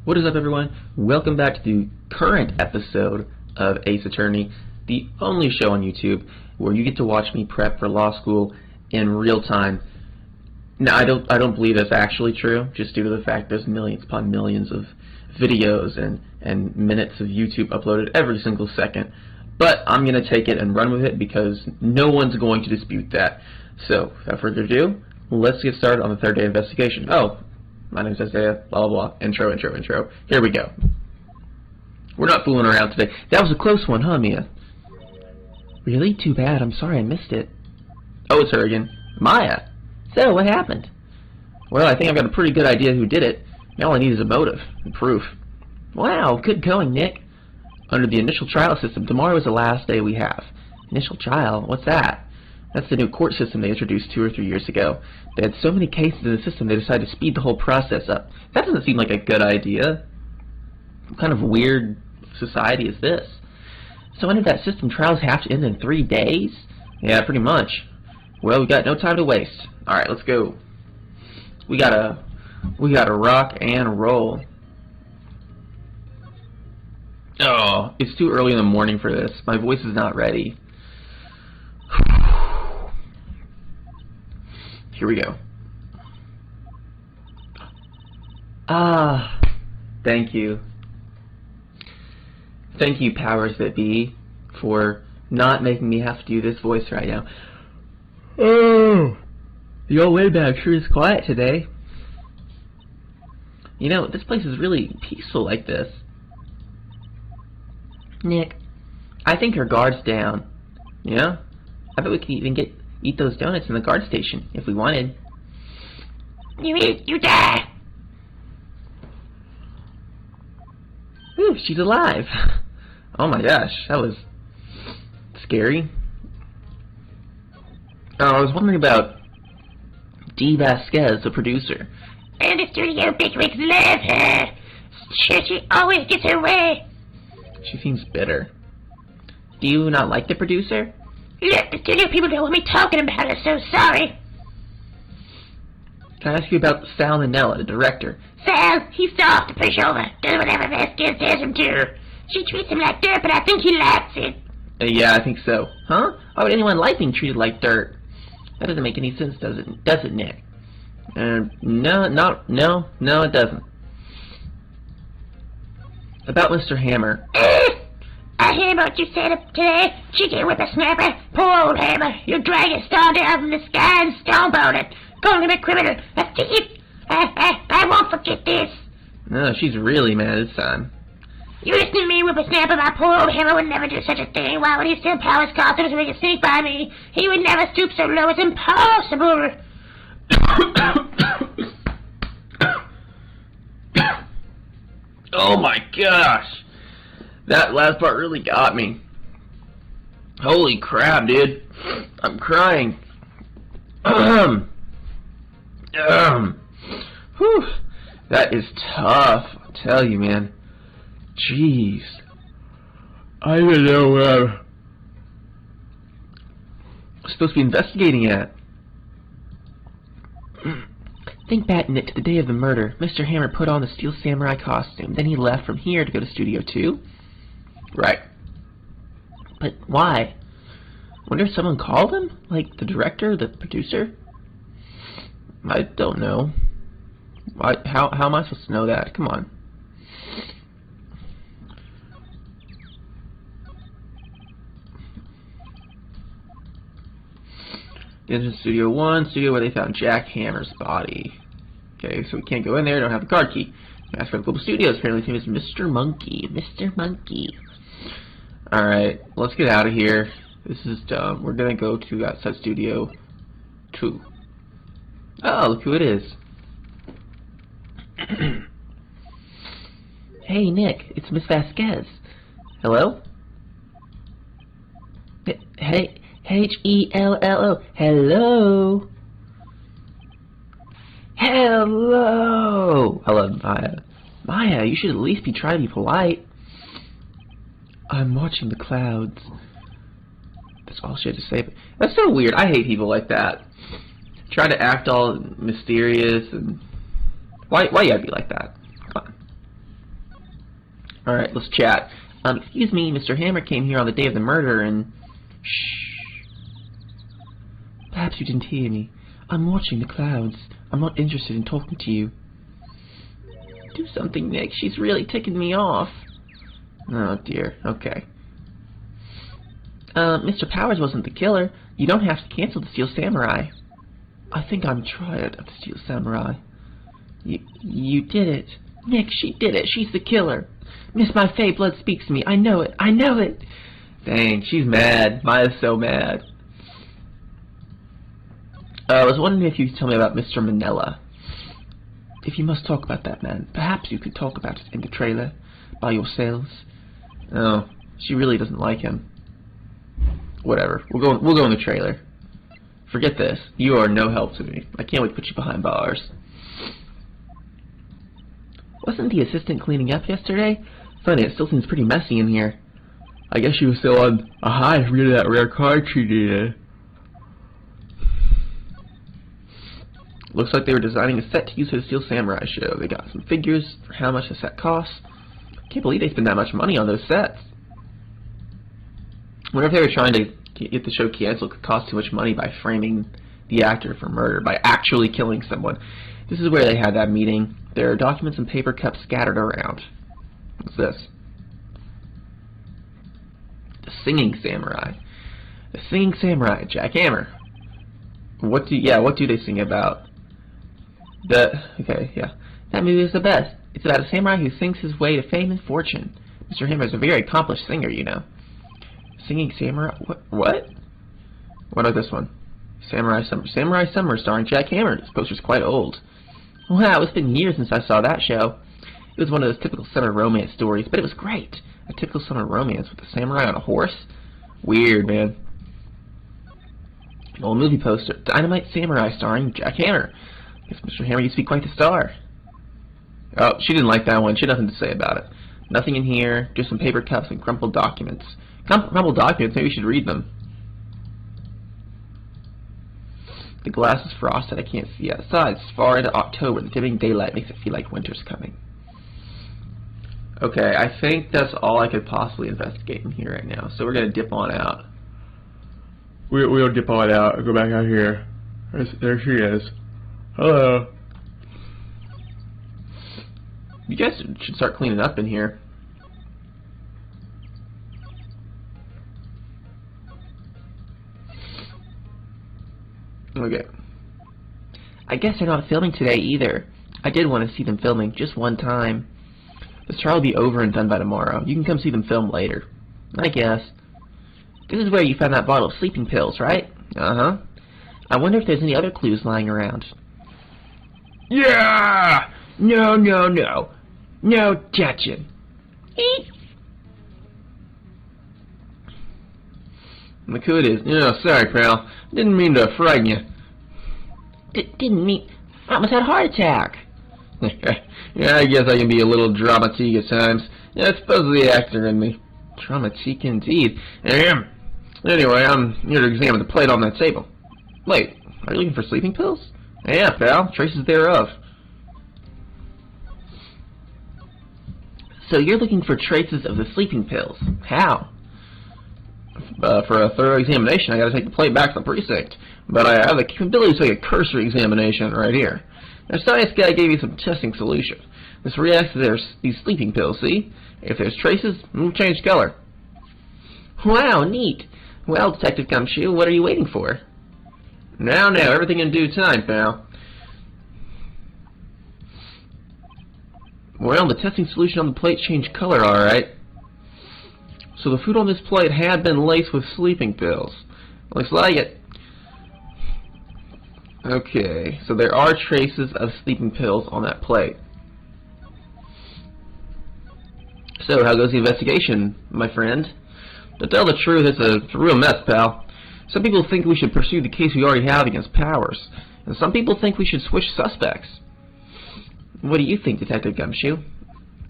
What is up, everyone? Welcome back to the current episode of Ace Attorney, the only show on YouTube where you get to watch me prep for law school in real time. Now, I don't believe that's actually true, just due to the fact there's millions upon millions of videos and minutes of YouTube uploaded every single second. But I'm going to take it and run with it because no one's going to dispute that. So, without further ado, let's get started on the third day investigation. Oh, my name's Isaiah, blah, blah, blah, intro. Here we go. We're not fooling around today. That was a close one, huh, Mia? Really? Too bad. I'm sorry I missed it. Oh, it's her again. Maya. So, what happened? Well, I think I've got a pretty good idea who did it. Now all I need is a motive and proof. Wow, good going, Nick. Under the initial trial system, tomorrow is the last day we have. Initial trial? What's that? That's the new court system they introduced 2 or 3 years ago. They had so many cases in the system, they decided to speed the whole process up. That doesn't seem like a good idea. What kind of weird society is this? So under that system, trials have to end in 3 days? Yeah, pretty much. Well, we got no time to waste. Alright, let's go. We gotta rock and roll. Oh, it's too early in the morning for this. My voice is not ready. Here we go. Ah, thank you. Thank you, powers that be, for not making me have to do this voice right now. Oh, the old way back sure is quiet today. You know, this place is really peaceful like this. Nick, I think her guard's down. Yeah? I bet we could even eat those donuts in the guard station if we wanted. You eat, you die! Ooh, she's alive. Oh my gosh, that was scary. Oh, I was wondering about Dee Vasquez, the producer. And the studio bigwigs love her. Sure, she always gets her way. She seems bitter. Do you not like the producer? Look, the studio people don't want me talking about her, so sorry. Can I ask you about Sal Nanella, the director? Sal, he's soft to push over. Does whatever Vasquez tells him to. She treats him like dirt, but I think he likes it. Yeah, I think so. Huh? Why would anyone like being treated like dirt? That doesn't make any sense, does it, Nick? No, it doesn't. About Mr. Hammer. I hear what you said today, cheeky whippersnapper. Poor old Hammer. You drag a star down from the sky and stonebone it. Call him a criminal, a thief. I won't forget this. No, she's really mad this time. You listen to me, whippersnapper. My poor old Hammer would never do such a thing. Why would he steal Powers' costumes so he could sneak by me? He would never stoop so low. It's impossible. Oh my gosh. That last part really got me. Holy crap, dude. I'm crying. Whew. That is tough, I'll tell you, man. Jeez. I don't know where I'm supposed to be investigating at. Think back, Nick, to the day of the murder. Mr. Hammer put on the Steel Samurai costume. Then he left from here to go to Studio 2. Right. But why? Wonder if someone called him? Like the director, the producer? I don't know. How am I supposed to know that? Come on. In Studio 1, studio where they found Jack Hammer's body. Okay, so we can't go in there, don't have the card key. Ask for the Global Studios, apparently his name is Mr. Monkey. Mr. Monkey. Alright, let's get out of here. This is dumb. We're gonna go to outside Studio 2. Oh, look who it is. Hey, Nick, it's Miss Vasquez. Hello? Hey, H-E-L-L-O. Hello? Hello! Hello, Maya. Maya, you should at least be trying to be polite. I'm watching the clouds. That's all she had to say. That's so weird. I hate people like that. Try to act all mysterious and... Why you gotta be like that? Come on. Alright, let's chat. Excuse me, Mr. Hammer came here on the day of the murder and... Shh. Perhaps you didn't hear me. I'm watching the clouds. I'm not interested in talking to you. Do something, Nick. She's really ticking me off. Oh, dear. Okay. Mr. Powers wasn't the killer. You don't have to cancel the Steel Samurai. I think I'm tired of the Steel Samurai. You did it. Nick, she did it. She's the killer. Miss My Faye Blood speaks to me. I know it. I know it. Dang, she's mad. Maya's so mad. I was wondering if you could tell me about Mr. Manila. If you must talk about that man, perhaps you could talk about it in the trailer by yourselves. Oh, she really doesn't like him. Whatever. We'll go in the trailer. Forget this. You are no help to me. I can't wait to put you behind bars. Wasn't the assistant cleaning up yesterday? Funny, it still seems pretty messy in here. I guess she was still on a high from getting that rare card she needed. Looks like they were designing a set to use for the Steel Samurai show. They got some figures for how much the set costs. Can't believe they spent that much money on those sets. I wonder if they were trying to get the show canceled. It could cost too much money by framing the actor for murder, by actually killing someone. This is where they had that meeting. There are documents and paper cups scattered around. What's this? The Singing Samurai. The Singing Samurai, Jack Hammer. What do they sing about? Okay, yeah. That movie is the best. It's about a samurai who sings his way to fame and fortune. Mr. Hammer is a very accomplished singer, you know. Singing Samurai... What? What about this one? Samurai Summer starring Jack Hammer. This poster's quite old. Wow, it's been years since I saw that show. It was one of those typical summer romance stories, but it was great. A typical summer romance with a samurai on a horse? Weird, man. An old movie poster. Dynamite Samurai starring Jack Hammer. Guess Mr. Hammer used to be quite the star. Oh, she didn't like that one. She had nothing to say about it. Nothing in here. Just some paper cups and crumpled documents. Crumpled documents? Maybe we should read them. The glass is frosted. I can't see outside. It's far into October. The dimming daylight makes it feel like winter's coming. Okay, I think that's all I could possibly investigate in here right now. So we're going to dip on out. We'll dip on out. I'll go back out here. There she is. Hello. You guys should start cleaning up in here. Okay. I guess they're not filming today either. I did want to see them filming just one time. This trial will be over and done by tomorrow. You can come see them film later. I guess. This is where you found that bottle of sleeping pills, right? Uh-huh. I wonder if there's any other clues lying around. Yeah! No. No touching. Eat. Look who it is. No, sorry, pal. Didn't mean to frighten you. Didn't mean... I almost had a heart attack. Yeah, I guess I can be a little dramatique at times. Yeah, I suppose the actor in me. Dramatique indeed. I am. Anyway, I'm here to examine the plate on that table. Wait, are you looking for sleeping pills? Yeah, pal. Traces thereof. So you're looking for traces of the sleeping pills. How? For a thorough examination, I gotta take the plate back to the precinct. But I have the capability to take a cursory examination right here. The science guy gave you some testing solution. This reacts to these sleeping pills, see? If there's traces, it'll change color. Wow, neat. Well, Detective Gumshoe, what are you waiting for? Now, everything in due time, pal. Well, the testing solution on the plate changed color, alright. So the food on this plate had been laced with sleeping pills. Looks like it. Okay, so there are traces of sleeping pills on that plate. So, how goes the investigation, my friend? To tell the truth, it's a real mess, pal. Some people think we should pursue the case we already have against Powers, and some people think we should switch suspects. What do you think, Detective Gumshoe?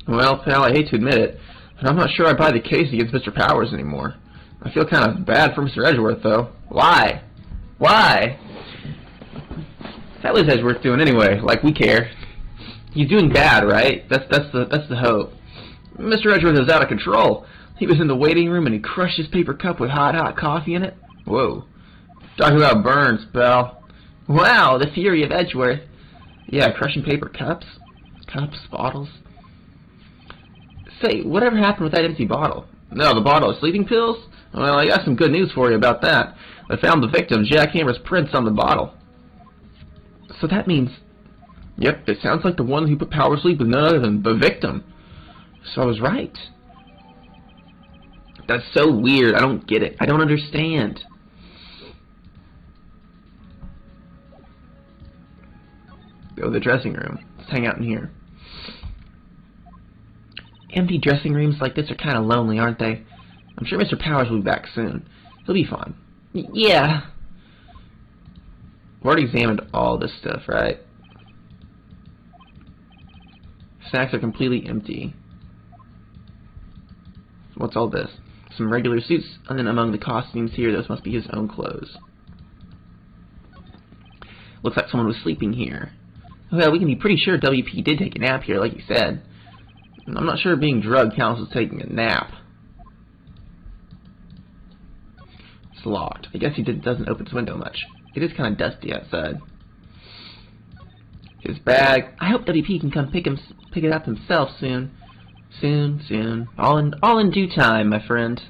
Well, pal, I hate to admit it, but I'm not sure I buy the case against Mr. Powers anymore. I feel kind of bad for Mr. Edgeworth, though. Why? Why? That is Edgeworth doing anyway? Like we care. He's doing bad, right? That's the hope. Mr. Edgeworth is out of control. He was in the waiting room and he crushed his paper cup with hot coffee in it. Whoa. Talking about burns, pal. Wow, the fury of Edgeworth. Yeah, crushing paper cups. Cups, bottles. Say, whatever happened with that empty bottle? No, the bottle of sleeping pills? Well, I got some good news for you about that. I found the victim's jackhammer's prints on the bottle. So that means... Yep, it sounds like the one who put power asleep was none other than the victim. So I was right. That's so weird. I don't get it. I don't understand. Go to the dressing room. Let's hang out in here. Empty dressing rooms like this are kind of lonely, aren't they? I'm sure Mr. Powers will be back soon. He'll be fine. Yeah. We've already examined all this stuff, right? Snacks are completely empty. What's all this? Some regular suits, and then among the costumes here, those must be his own clothes. Looks like someone was sleeping here. Well, we can be pretty sure WP did take a nap here, like you said. I'm not sure being drugged counts as taking a nap. It's locked. I guess he doesn't open his window much. It is kind of dusty outside. His bag. I hope WP can come pick it up himself soon. Soon. All in due time, my friend.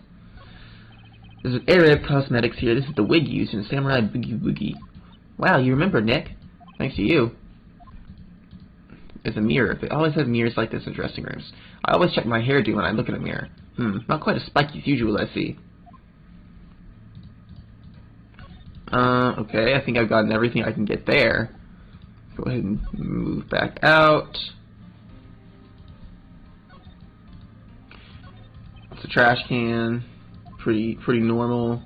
There's an area of cosmetics here. This is the wig used in Samurai Boogie Woogie. Wow, you remember, Nick. Thanks to you. There's a mirror. They always have mirrors like this in dressing rooms. I always check my hairdo when I look in a mirror. Not quite as spiky as usual, I see. Okay, I think I've gotten everything I can get there. Go ahead and move back out. It's a trash can. Pretty normal.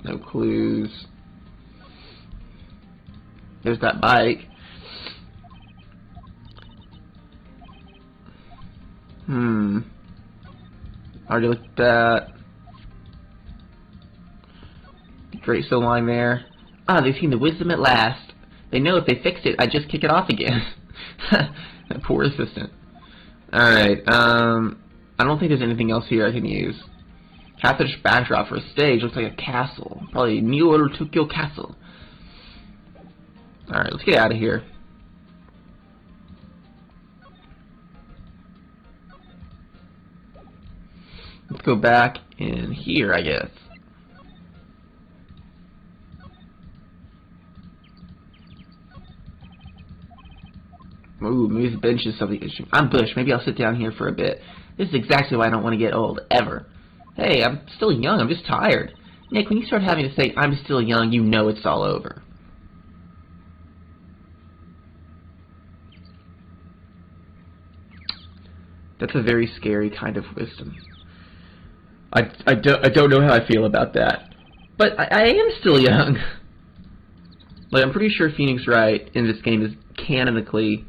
No clues. There's that bike. Already looked at that. Great, still lying there. Ah, they've seen the wisdom at last. They know if they fixed it, I'd just kick it off again. That poor assistant. Alright, I don't think there's anything else here I can use. Cathar's backdrop for a stage looks like a castle. Probably New Order Tokyo Castle. Alright, let's get out of here. Let's go back in here, I guess. Ooh, maybe this bench is something interesting. I'm Bush. Maybe I'll sit down here for a bit. This is exactly why I don't want to get old, ever. Hey, I'm still young. I'm just tired. Nick, when you start having to say, I'm still young, you know it's all over. That's a very scary kind of wisdom. I don't know how I feel about that. But I am still young. Like, I'm pretty sure Phoenix Wright in this game is canonically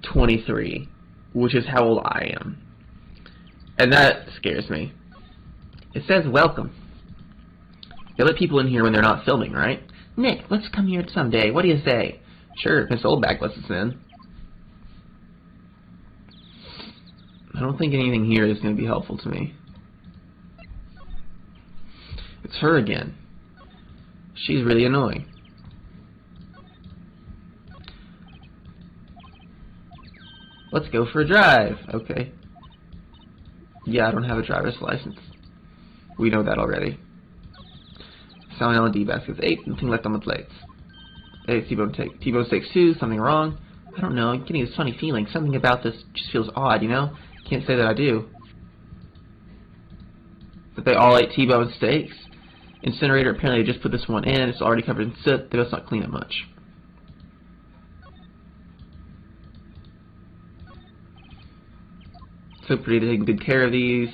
23, which is how old I am. And that scares me. It says welcome. They let people in here when they're not filming, right? Nick, let's come here someday. What do you say? Sure, Miss Oldback lets us in. I don't think anything here is going to be helpful to me. It's her again. She's really annoying. Let's go for a drive. Okay. Yeah, I don't have a driver's license. We know that already. Selling LED baskets 8, nothing left on the plates. Hey, T-bone steaks 2, something wrong? I don't know, I'm getting this funny feeling. Something about this just feels odd, you know? Can't say that I do. But they all ate T-bone steaks? Incinerator, apparently they just put this one in. It's already covered in soot. They must not clean it much. So pretty, taking good care of these.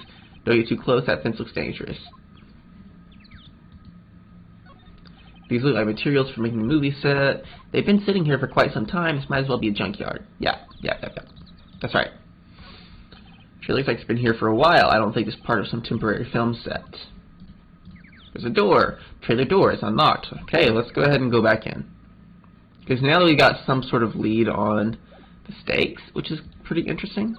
Don't get too close, that fence looks dangerous. These look like materials for making a movie set. They've been sitting here for quite some time. This might as well be a junkyard. Yeah. That's right. Sure looks like it's been here for a while. I don't think it's part of some temporary film set. There's a door. Trailer door is unlocked. Okay, let's go ahead and go back in. Because now that we got some sort of lead on the stakes, which is pretty interesting.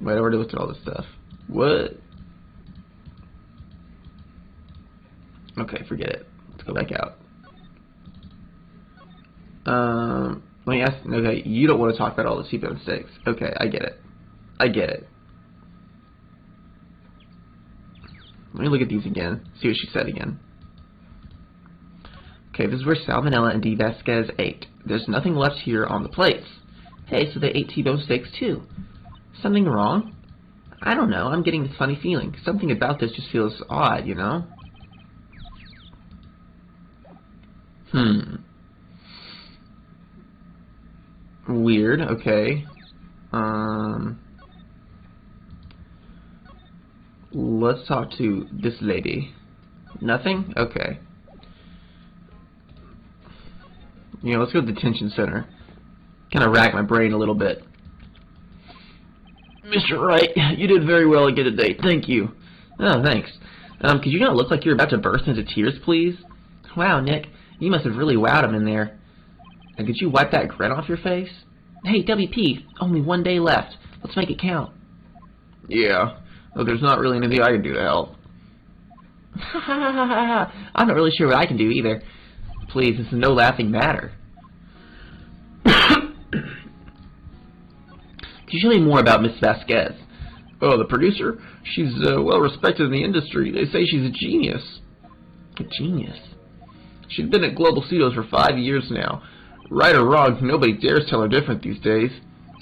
Wait, I already looked at all this stuff. What? Okay, forget it. Let's go back out. Let me ask. Okay, you don't want to talk about all the seatbelt mistakes. Okay, I get it. I get it. Let me look at these again. See what she said again. Okay, this is where Salmonella and D. Vasquez ate. There's nothing left here on the plates. Hey, so they ate T-bone steaks too. Something wrong? I don't know. I'm getting this funny feeling. Something about this just feels odd, you know? Weird. Okay. Let's talk to this lady. Nothing? Okay. You know, let's go to the detention center. Kind of rack my brain a little bit. Mr. Wright, you did very well again today. Thank you. Oh, thanks. Could you not look like you're about to burst into tears, please? Wow, Nick, you must have really wowed him in there. And could you wipe that grin off your face? Hey, WP, only 1 day left. Let's make it count. Yeah. Well, there's not really anything I can do to help. Ha ha ha ha ha. I'm not really sure what I can do either. Please, this is no laughing matter. Can you tell me more about Miss Vasquez? Oh, the producer? She's well respected in the industry. They say she's a genius. A genius? She's been at Global Studios for 5 years now. Right or wrong, nobody dares tell her different these days.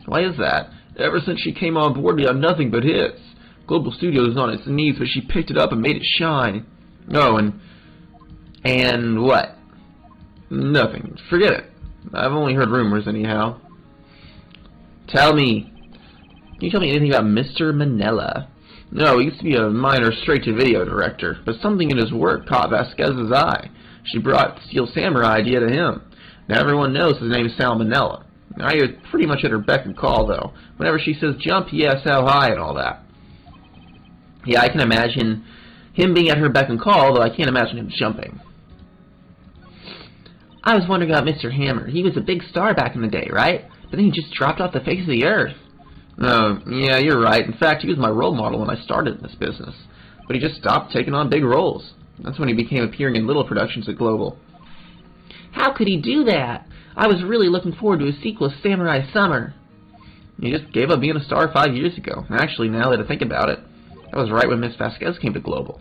Why is that? Ever since she came on board, we have nothing but hits. Global Studios is on its knees, but she picked it up and made it shine. Oh, and what? Nothing. Forget it. I've only heard rumors anyhow. Tell me. Can you tell me anything about Mr. Manella? No, he used to be a minor straight-to-video director, but something in his work caught Vasquez's eye. She brought the Steel Samurai idea to him. Now everyone knows his name is Sal Manella. I was pretty much at her beck and call, though. Whenever she says jump, yes, how high, and all that. Yeah, I can imagine him being at her beck and call, though I can't imagine him jumping. I was wondering about Mr. Hammer. He was a big star back in the day, right? But then he just dropped off the face of the earth. Yeah, you're right. In fact, he was my role model when I started in this business. But he just stopped taking on big roles. That's when he became appearing in little productions at Global. How could he do that? I was really looking forward to his sequel, Samurai Summer. He just gave up being a star 5 years ago. Actually, now that I think about it, that was right when Miss Vasquez came to Global.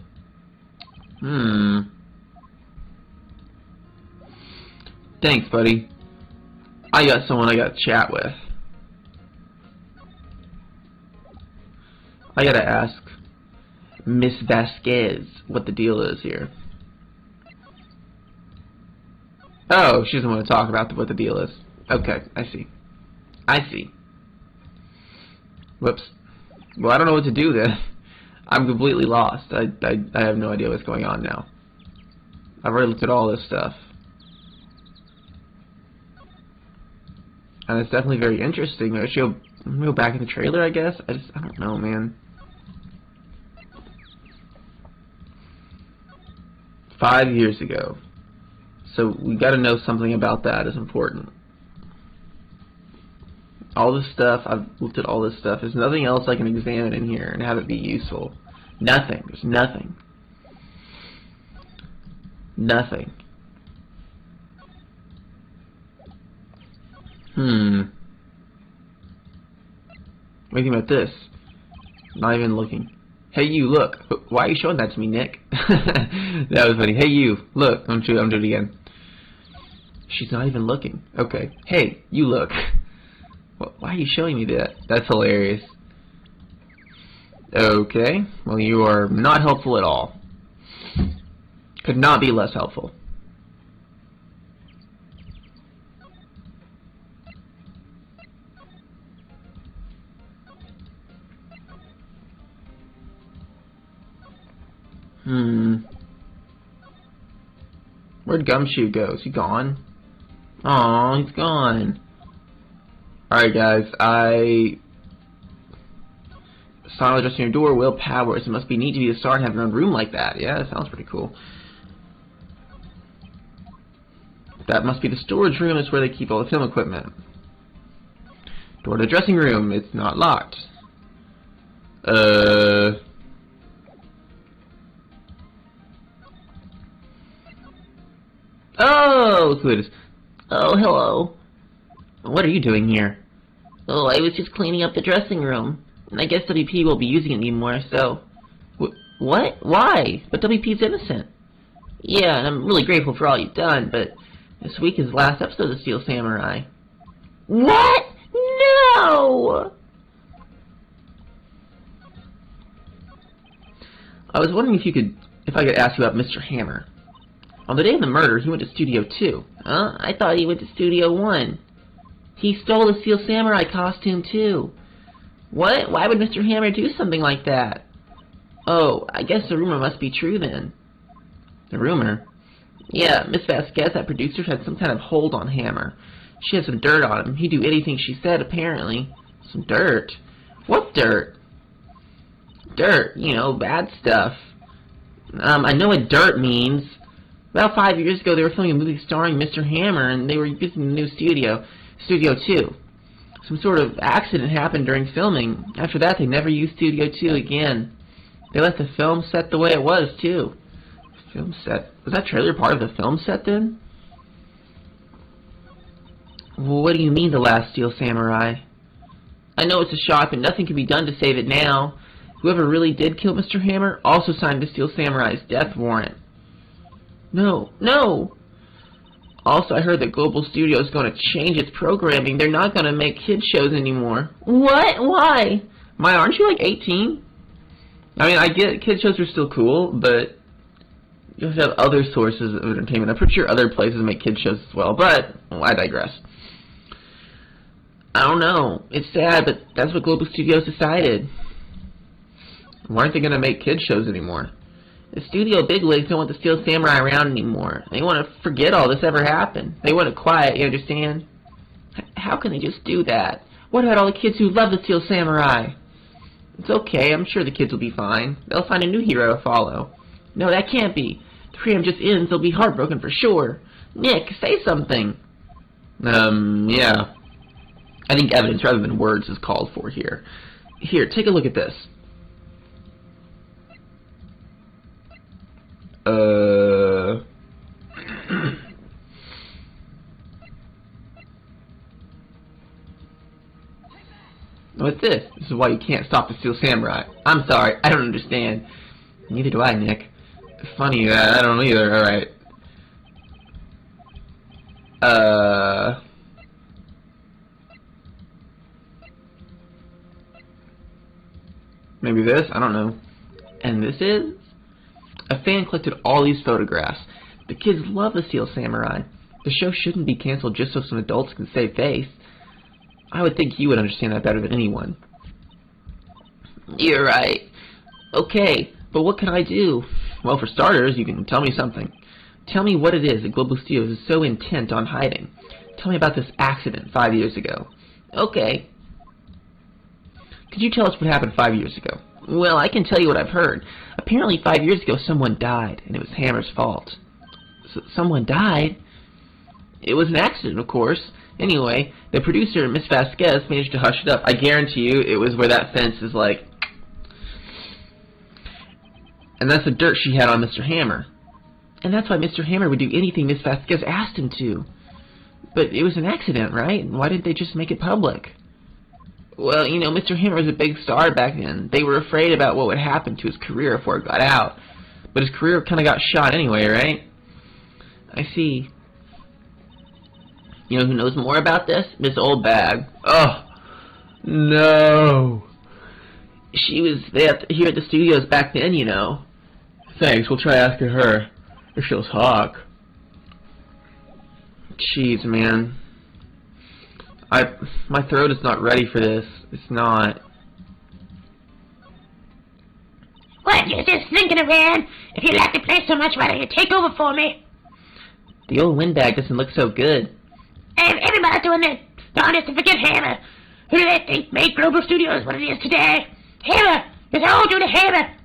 Thanks, buddy. I got someone I got to chat with. I gotta ask Miss Vasquez what the deal is here. Oh, she doesn't want to talk about what the deal is. Okay, I see. I see. Whoops. Well, I don't know what to do then. I'm completely lost. I have no idea what's going on now. I've already looked at all this stuff. And it's definitely very interesting. I should go back in the trailer, I guess. I don't know, man. 5 years ago. So we got to know something about that is important. All this stuff, I've looked at all this stuff. There's nothing else I can examine in here and have it be useful. Nothing. There's nothing. Nothing. What do you think about this? Not even looking. Hey, you, look. Why are you showing that to me, Nick? That was funny. Hey, you, look. I'm doing it again. She's not even looking. Okay. Hey, you, look. Why are you showing me that? That's hilarious. Okay. Well, you are not helpful at all. Could not be less helpful. Where'd Gumshoe go? Is he gone? Aw, he's gone. Alright guys, Sign on the dressing room door, willpower. It must be neat to be a star and have your own room like that. Yeah, that sounds pretty cool. That must be the storage room. It's where they keep all the film equipment. Door to the dressing room. It's not locked. Oh, look who it is. Oh, hello. What are you doing here? Oh, I was just cleaning up the dressing room. I guess WP won't be using it anymore, so... What? Why? But WP's innocent. Yeah, and I'm really grateful for all you've done, but this week is the last episode of Steel Samurai. What? No! I was wondering if I could ask you about Mr. Hammer. On the day of the murder, he went to Studio 2. Huh? I thought he went to Studio 1. He stole the Steel Samurai costume, too. What? Why would Mr. Hammer do something like that? Oh, I guess the rumor must be true, then. The rumor? Yeah, Miss Vasquez, that producer, had some kind of hold on Hammer. She had some dirt on him. He'd do anything she said, apparently. Some dirt? What dirt? Dirt, you know, bad stuff. I know what dirt means. About 5 years ago, they were filming a movie starring Mr. Hammer, and they were using the new studio, Studio 2. Some sort of accident happened during filming. After that, they never used Studio 2 again. They left the film set the way it was, too. Film set? Was that trailer part of the film set, then? Well, what do you mean, the last Steel Samurai? I know it's a shock, but nothing can be done to save it now. Whoever really did kill Mr. Hammer also signed the Steel Samurai's death warrant. No, no! Also, I heard that Global Studio is going to change its programming. They're not going to make kids shows anymore. What? Why? Maya, aren't you like 18? I mean, I get kids shows are still cool, but you have to have other sources of entertainment. I'm pretty sure other places make kids shows as well, but I digress. I don't know. It's sad, but that's what Global Studios decided. Why aren't they going to make kids shows anymore? The studio bigwigs don't want the Steel Samurai around anymore. They want to forget all this ever happened. They want it quiet, you understand? How can they just do that? What about all the kids who love the Steel Samurai? It's okay, I'm sure the kids will be fine. They'll find a new hero to follow. No, that can't be. The program just ends, they'll be heartbroken for sure. Nick, say something. Yeah. I think evidence rather than words is called for here. Here, take a look at this. What's this? This is why you can't stop the Steel Samurai. I'm sorry, I don't understand. Neither do I, Nick. Funny, I don't either, alright. Maybe this? I don't know. And this is? A fan collected all these photographs. The kids love the Steel Samurai. The show shouldn't be canceled just so some adults can save face. I would think you would understand that better than anyone. You're right. Okay, but what can I do? Well, for starters, you can tell me something. Tell me what it is that Global Studios is so intent on hiding. Tell me about this accident 5 years ago. Okay. Could you tell us what happened 5 years ago? Well, I can tell you what I've heard. Apparently 5 years ago someone died, and it was Hammer's fault. Someone died? It was an accident, of course. Anyway, the producer, Miss Vasquez, managed to hush it up. I guarantee you it was where that fence is like... And that's the dirt she had on Mr. Hammer. And that's why Mr. Hammer would do anything Miss Vasquez asked him to. But it was an accident, right? Why didn't they just make it public? Well, you know, Mr. Hammer was a big star back then. They were afraid about what would happen to his career before it got out. But his career kind of got shot anyway, right? I see. You know who knows more about this? Miss Oldbag. Oh, no. She was there here at the studios back then, you know. Thanks, we'll try asking her if she'll talk. Jeez, man. My throat is not ready for this. It's not. What, you're just thinking around? If you like the place so much, why don't you take over for me? The old windbag doesn't look so good. Everybody's doing their darndest to forget Hammer. Who do they think made Global Studios what it is today? Hammer! It's all due to Hammer!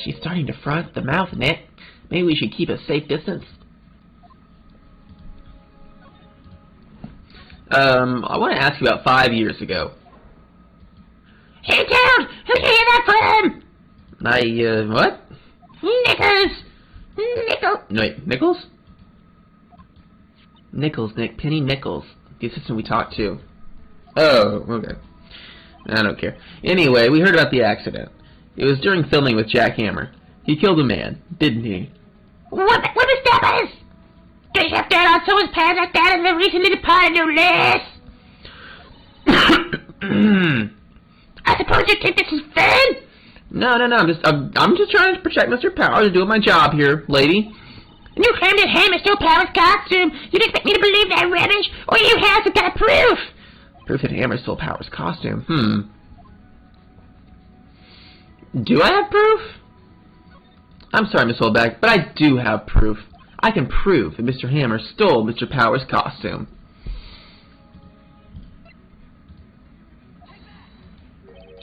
She's starting to froth at the mouth, Nick. Maybe we should keep a safe distance. I want to ask you about 5 years ago. Hey, Toad! Who do you hear that from? What? Nichols! No, wait, Nichols? Nichols, Nick. Penny Nichols. The assistant we talked to. Oh, okay. I don't care. Anyway, we heard about the accident. It was during filming with Jack Hammer. He killed a man, didn't he? What was that? They have that on someone's pad like that and the recently departed, no less! I suppose you think this is fun? No. I'm just trying to protect Mr. Powers and doing my job here, lady. And you claim that Ham is still Powers' costume. You'd expect me to believe that rubbish, or you have some kind of proof? Proof that Hammer stole Powers' costume. Do I have proof? I'm sorry, Miss Oldbag, but I do have proof. I can prove that Mr. Hammer stole Mr. Powers' costume.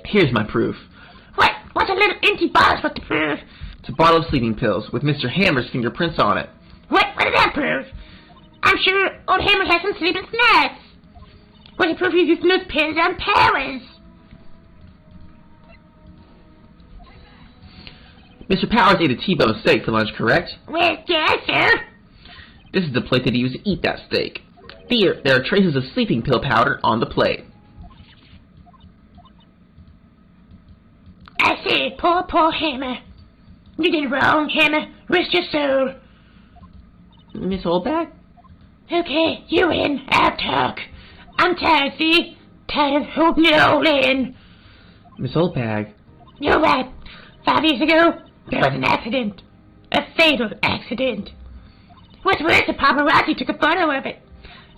Here's my proof. What's a little empty bottle supposed to prove? It's a bottle of sleeping pills with Mr. Hammer's fingerprints on it. What does that prove? I'm sure old Hammer has some sleeping snacks. What's the proof he's using those pills on Powers? Mr. Powers ate a T-bone steak for lunch, correct? Well, yes, sir. This is the plate that he used to eat that steak. There are traces of sleeping pill powder on the plate. I see. Poor Hammer. You did wrong, Hammer. Rest your soul. Miss Oldbag? Okay, you win. I'll talk. I'm tired, see? Tired of holding it all in. Miss Oldbag? You're right. 5 years ago, there was an accident. A fatal accident. What's worse, the paparazzi took a photo of it.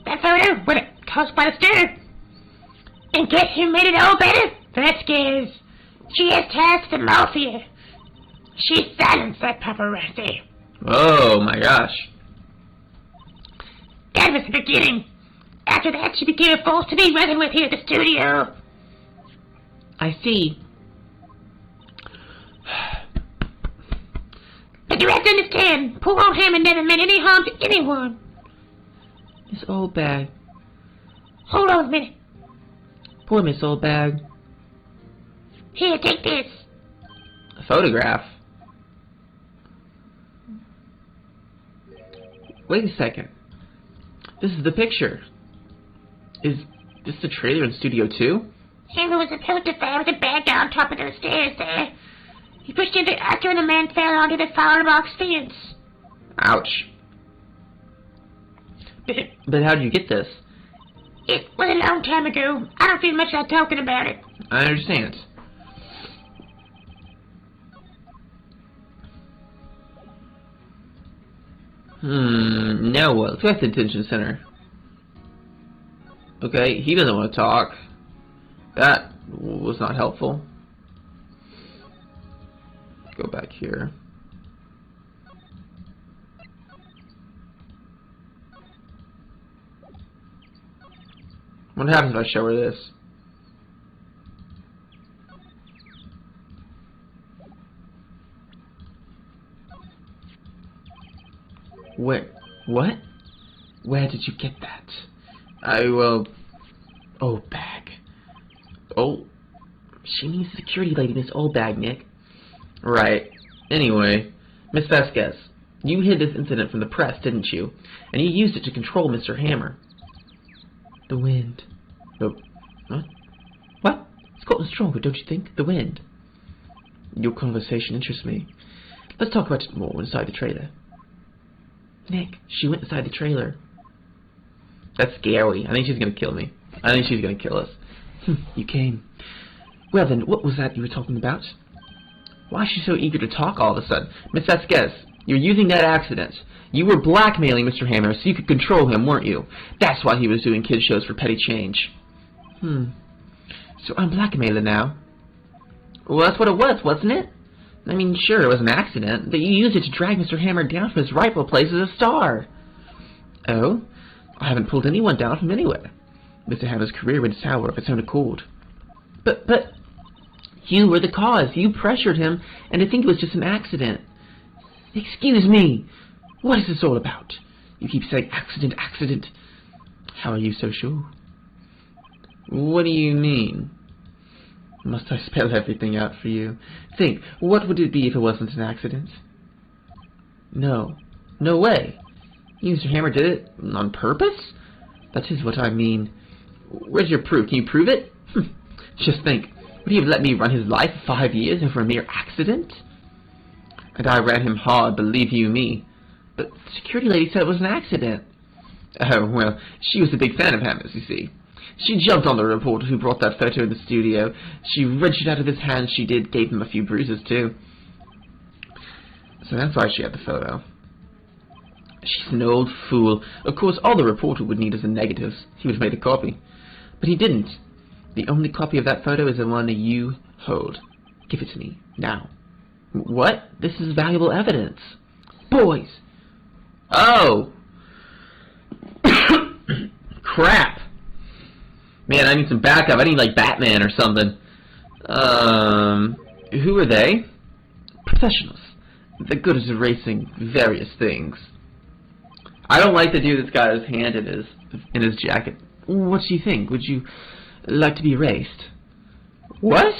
That photo would have caused quite a stir. And guess who made it all better? Vasquez. She has ties to the mafia. She silenced that paparazzi. Oh my gosh. That was the beginning. After that, she became a force to be reckoned with here at the studio. I see. But you have to understand, poor old Hammond never meant any harm to anyone. Miss Oldbag. Hold on a minute. Poor Miss Oldbag. Here, take this. A photograph? Wait a second. This is the picture. Is this the trailer in Studio 2? Hammer was supposed to fall with a bag down top of those stairs there. He pushed into the actor and the man fell onto the firebox fence. Ouch. But how did you get this? It was a long time ago. I don't feel much like talking about it. I understand. Now what? Let's go to the detention center. Okay, he doesn't want to talk. That was not helpful. Go back here. What happens if I show her this? What? Where did you get that? Oldbag. Oh, she means security lady, Miss Oldbag, Nick. Right. Anyway, Miss Vasquez, you hid this incident from the press, didn't you? And you used it to control Mr. Hammer. The wind. Oh, what? What? It's gotten stronger, don't you think? The wind. Your conversation interests me. Let's talk about it more inside the trailer. Nick, she went inside the trailer. That's scary. I think she's gonna kill me. I think she's gonna kill us. You came. Well then, what was that you were talking about? Why is she so eager to talk all of a sudden? Miss Vasquez, you're using that accident. You were blackmailing Mr. Hammer so you could control him, weren't you? That's why he was doing kid shows for petty change. So I'm blackmailing now. Well, that's what it was, wasn't it? I mean, sure, it was an accident, but you used it to drag Mr. Hammer down from his rightful place as a star. Oh? I haven't pulled anyone down from anywhere. Mr. Hammer's career went sour of its own accord. But... You were the cause. You pressured him, and I think it was just an accident. Excuse me. What is this all about? You keep saying accident, accident. How are you so sure? What do you mean? Must I spell everything out for you? Think, what would it be if it wasn't an accident? No. No way. You, Mr. Hammer, did it on purpose? That is what I mean. Where's your proof? Can you prove it? Just think, would he have let me run his life for 5 years over a mere accident? And I ran him hard, believe you me. But the security lady said it was an accident. Oh, well, she was a big fan of Hammer's, you see. She jumped on the reporter who brought that photo in the studio. She wrenched it out of his hands, she did, gave him a few bruises, too. So that's why she had the photo. She's an old fool. Of course, all the reporter would need is the negatives. He would have made a copy. But he didn't. The only copy of that photo is the one that you hold. Give it to me, now. What? This is valuable evidence. Boys! Oh! Crap! Man, I need some backup. I need, like, Batman or something. Who are they? Professionals. They're good at erasing various things. I don't like the dude that's got his hand in his jacket. What do you think? Would you like to be erased? What?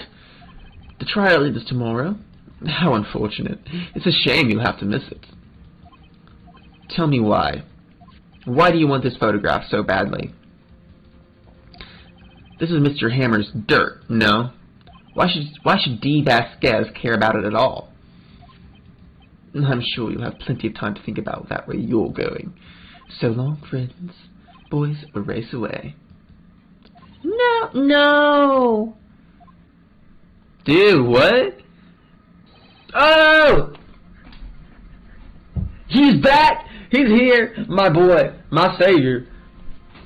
The trial is tomorrow? How unfortunate. It's a shame you'll have to miss it. Tell me why. Why do you want this photograph so badly? This is Mr. Hammer's dirt, no? Why should D. Vasquez care about it at all? I'm sure you'll have plenty of time to think about that where you're going. So long, friends. Boys, erase away. No! Dude, what? Oh! He's back! He's here! My boy, my savior.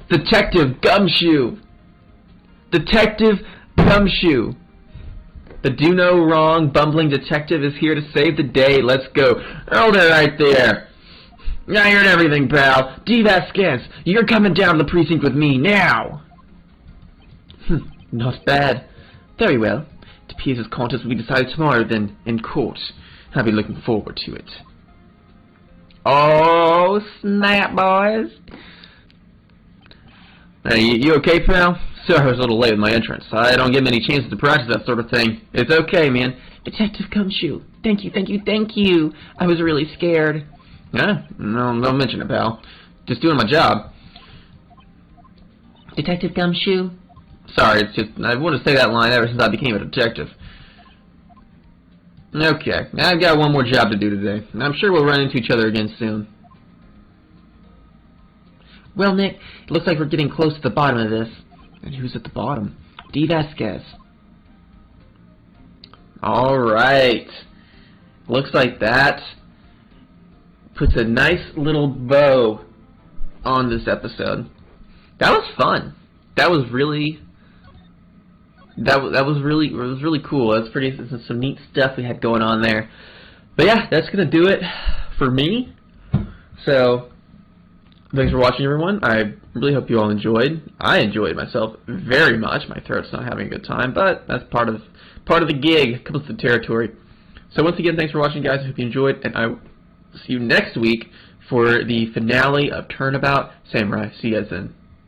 Detective Gumshoe. Detective Gumshoe. The do-no-wrong, bumbling detective is here to save the day. Let's go. Hold it right there. I heard everything, pal. D. Vasquez, you're coming down to the precinct with me now. Not bad. Very well. It appears this contest will be decided tomorrow, then, in court. I'll be looking forward to it. Oh, snap, boys. Hey, you okay, pal? Sorry I was a little late with my entrance. I don't get many chances to practice that sort of thing. It's okay, man. Detective Gumshoe. Thank you. I was really scared. Yeah? No, don't mention it, pal. Just doing my job. Detective Gumshoe? Sorry, it's just, I've wanted to say that line ever since I became a detective. Okay, I've got one more job to do today. I'm sure we'll run into each other again soon. Well, Nick, it looks like we're getting close to the bottom of this. And who's at the bottom? D. Vasquez. Alright. Looks like that puts a nice little bow on this episode. That was fun. That was really cool. That's pretty some neat stuff we had going on there. But yeah, that's gonna do it for me. So thanks for watching, everyone. I really hope you all enjoyed. I enjoyed myself very much. My throat's not having a good time, but that's part of the gig. Comes with the territory. So once again, thanks for watching, guys. I hope you enjoyed, and I will see you next week for the finale of Turnabout Samurai. See you guys then.